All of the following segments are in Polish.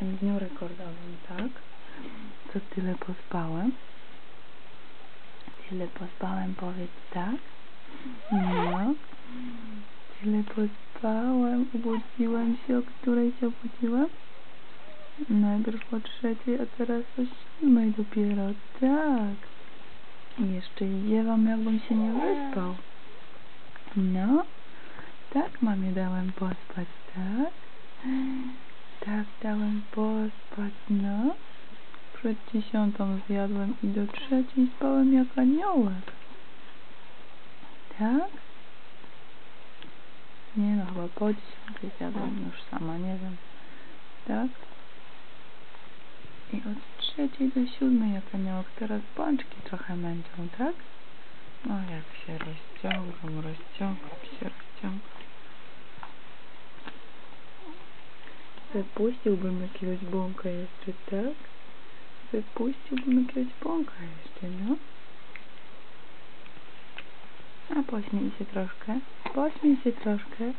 dzisiejszym dniu rekordowym, tak? To tyle pospałem. Tyle pospałem, powiedz tak. No. Tyle pospałem. Obudziłem się. O której się obudziłem? Najpierw o 3, a teraz o 7 dopiero. Tak. I jeszcze idzie wam, jakbym się nie wyspał. No. Tak, mamie dałem pospać, tak? Tak, dałem pospać, no. Przed 10 zjadłem i do 3 spałem jak aniołek. Tak? Nie no, chyba po 10 zjadłem już sama, nie wiem. Tak? I od 3 do 7 jak aniołek. Teraz pączki trochę męczą, tak? No jak się rozciągam się rozciągam. Wypuściłbym jakiegoś bąka jeszcze, tak? Wypuściłbym jakiegoś bąka jeszcze, no. A pośmiej się troszkę. Pośmiej się troszkę.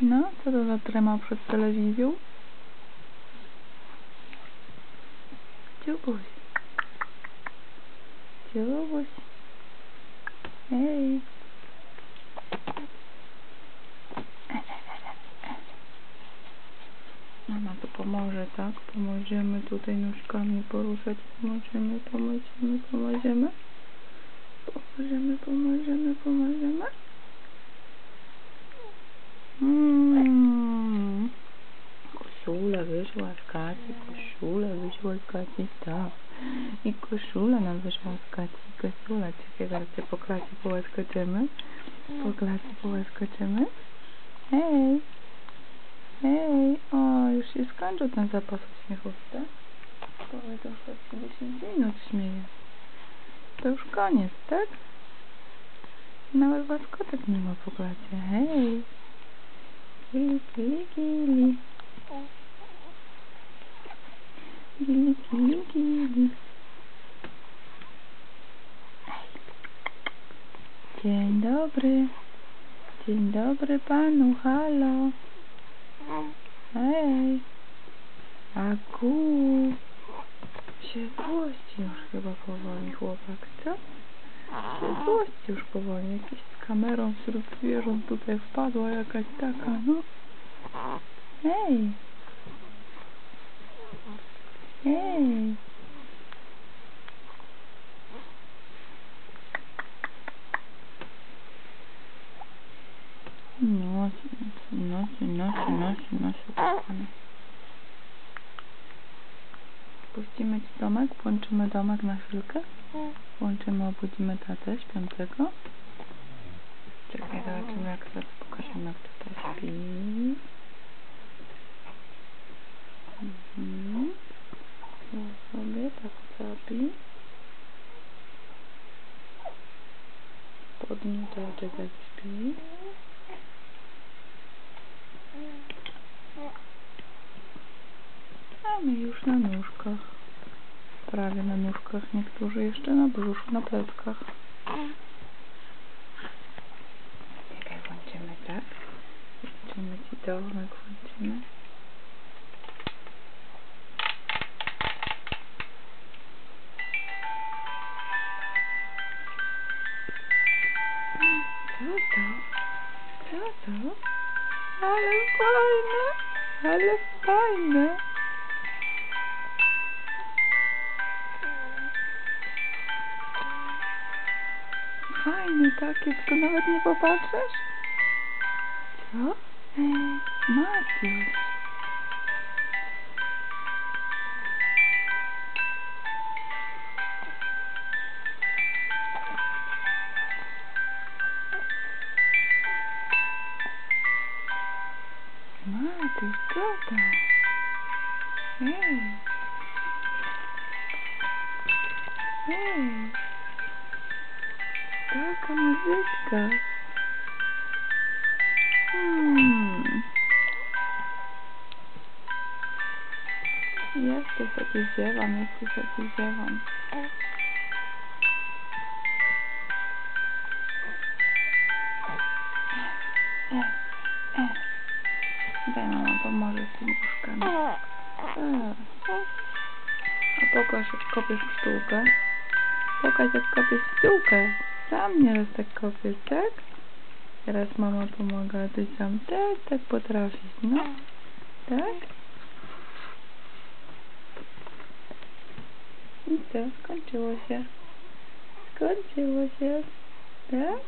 No, co to za trema przed telewizją? Dziubuś. Dziubuś. Hej. Mama tu pomoże, tak? Pomożemy tutaj nóżkami poruszać. Pomożemy. Koszula wyszła z Kaci, tak. I koszula nam wyszła z Kaci, koszula. Czekaj, zaraz cię po klasie połaskoczymy. Hej. Hej. O, już się skończył ten zapas uśmiechów, tak? Powiedzą, że się 10 minut śmieje. To już koniec, tak? Nawet łaskotek nie ma po klasie. Hej. Gili. Gili. Dzień dobry panu, halo. Hej. Aku. Się złości już chyba powoli chłopak, co? Się złości już powoli. Jakiś z kamerą wśród zwierząt tutaj wpadła jakaś taka, no. Hej. Nosi, kochany. Puścimy ci domek? Włączymy domek na chwilkę? Włączymy, obudzimy tatę śpiącego. Czekaj, zobaczymy jak teraz pokażemy jak tata śpi. Tu sobie tak zapi. Podniósł jak śpi. A my już na nóżkach. Prawie na nóżkach, niektórzy jeszcze na brzuchu, na pleckach. Czekaj, włączymy, tak? Włączymy ci domek, włączymy. Co to? Ale fajne. Fajne takie, tylko nawet nie popatrzysz? Co? Maciuś. Maciuś, co to? Hej. Taka muzyczka. Jeszcze sobie ziewam. Daj, mama pomoże z tymi łóżkami. A pokaż, jak kopiesz w sztułkę. Pokaż, jak kopiesz w sztułkę. Sam nieraz tak kopiesz, tak? Teraz mama pomaga, a ty sam tak potrafisz, no? Tak? I co? Skończyło się. Skończyło się. Tak?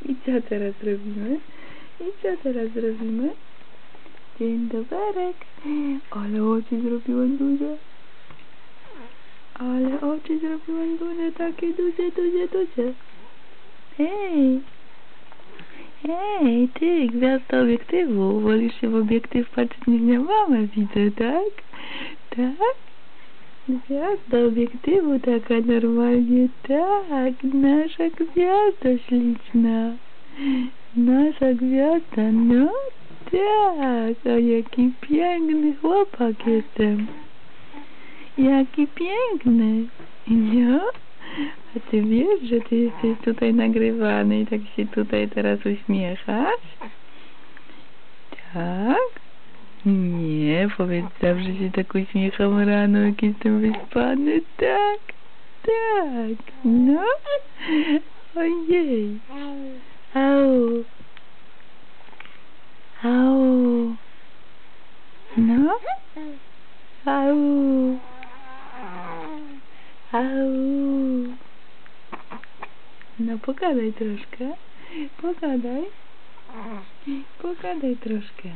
I co teraz robimy? Dzień doberek. Ale oczy zrobiłem duże. Takie duże. Hej, ty, gwiazda obiektywu. Wolisz się w obiektyw patrzeć niż na mamę, widzę, tak? Tak? Gwiazda obiektywu taka normalnie, tak. Nasza gwiazda śliczna. Nasza gwiazda, no tak. A jaki piękny chłopak jestem. Jaki piękny. No? A ty wiesz, że ty jesteś tutaj nagrywany i tak się tutaj teraz uśmiechasz? Tak? Nie, powiedz, zawsze się tak uśmiecham rano, jak jestem wyspany. Tak, no. Ojej. Au. No. Au. No pogadaj troszkę. Pogadaj troszkę.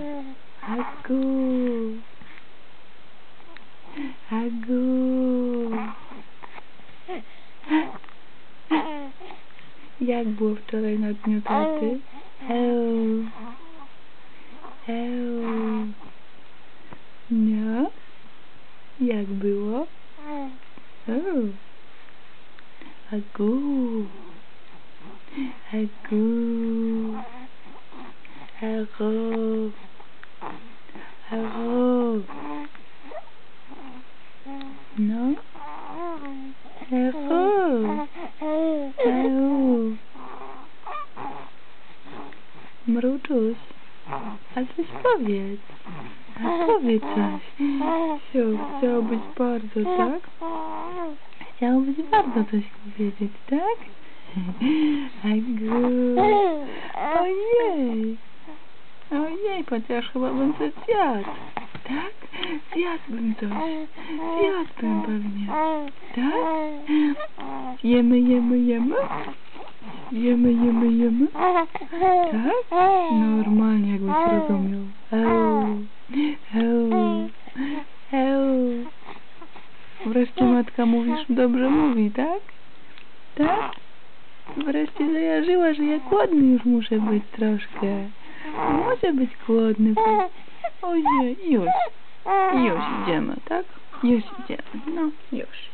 Agu. Jak było wczoraj na dniu taty? No? Jak było? Agu. No? Mruczuś, a coś powiedz. Powiedz coś. Chciałobyś bardzo, tak? Chciałobyś bardzo coś powiedzieć, tak? Agu. Ojej, chociaż chyba bym coś zjadł. Tak? Zjadłbym coś. Zjadłbym pewnie. Tak? Jemy? Jemy? Tak? Normalnie jakbyś rozumiał. Wreszcie matka mówisz, dobrze mówi, tak? Tak? Wreszcie zajarzyła, że ja głodny już muszę być troszkę. Muszę być głodny. Ojej, już idziemy, tak? Już idziemy, no już.